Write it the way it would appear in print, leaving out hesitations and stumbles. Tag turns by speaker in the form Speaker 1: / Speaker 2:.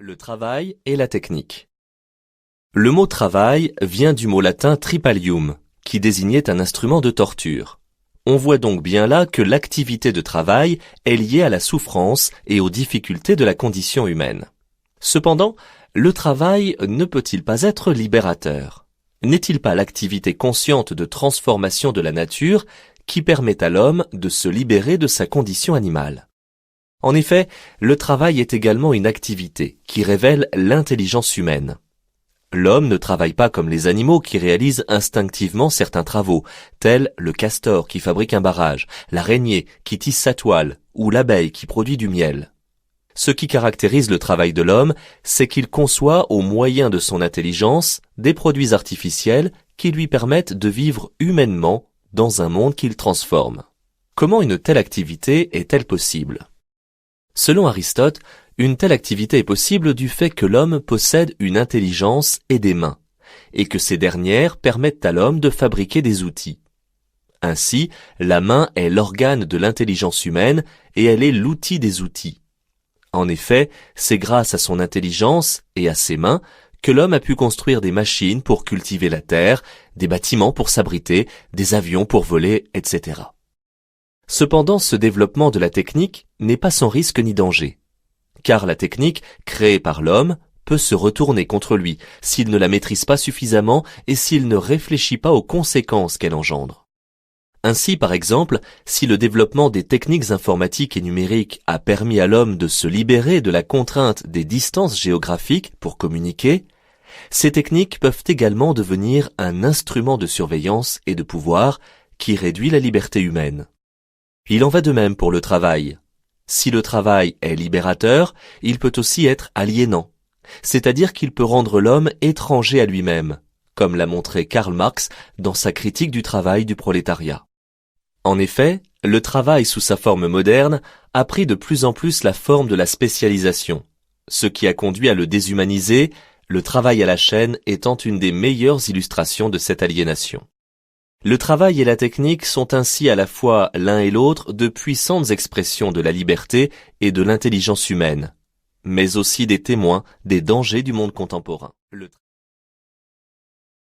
Speaker 1: Le travail et la technique. Le mot travail vient du mot latin tripalium, qui désignait un instrument de torture. On voit donc bien là que l'activité de travail est liée à la souffrance et aux difficultés de la condition humaine. Cependant, le travail ne peut-il pas être libérateur? N'est-il pas l'activité consciente de transformation de la nature qui permet à l'homme de se libérer de sa condition animale? En effet, le travail est également une activité qui révèle l'intelligence humaine. L'homme ne travaille pas comme les animaux qui réalisent instinctivement certains travaux, tels le castor qui fabrique un barrage, l'araignée qui tisse sa toile ou l'abeille qui produit du miel. Ce qui caractérise le travail de l'homme, c'est qu'il conçoit au moyen de son intelligence des produits artificiels qui lui permettent de vivre humainement dans un monde qu'il transforme. Comment une telle activité est-elle possible? Selon Aristote, une telle activité est possible du fait que l'homme possède une intelligence et des mains, et que ces dernières permettent à l'homme de fabriquer des outils. Ainsi, la main est l'organe de l'intelligence humaine et elle est l'outil des outils. En effet, c'est grâce à son intelligence et à ses mains que l'homme a pu construire des machines pour cultiver la terre, des bâtiments pour s'abriter, des avions pour voler, etc. Cependant, ce développement de la technique n'est pas sans risque ni danger, car la technique créée par l'homme peut se retourner contre lui s'il ne la maîtrise pas suffisamment et s'il ne réfléchit pas aux conséquences qu'elle engendre. Ainsi, par exemple, si le développement des techniques informatiques et numériques a permis à l'homme de se libérer de la contrainte des distances géographiques pour communiquer, ces techniques peuvent également devenir un instrument de surveillance et de pouvoir qui réduit la liberté humaine. Il en va de même pour le travail. Si le travail est libérateur, il peut aussi être aliénant, c'est-à-dire qu'il peut rendre l'homme étranger à lui-même, comme l'a montré Karl Marx dans sa critique du travail du prolétariat. En effet, le travail sous sa forme moderne a pris de plus en plus la forme de la spécialisation, ce qui a conduit à le déshumaniser, le travail à la chaîne étant une des meilleures illustrations de cette aliénation. Le travail et la technique sont ainsi à la fois l'un et l'autre de puissantes expressions de la liberté et de l'intelligence humaine, mais aussi des témoins des dangers du monde contemporain.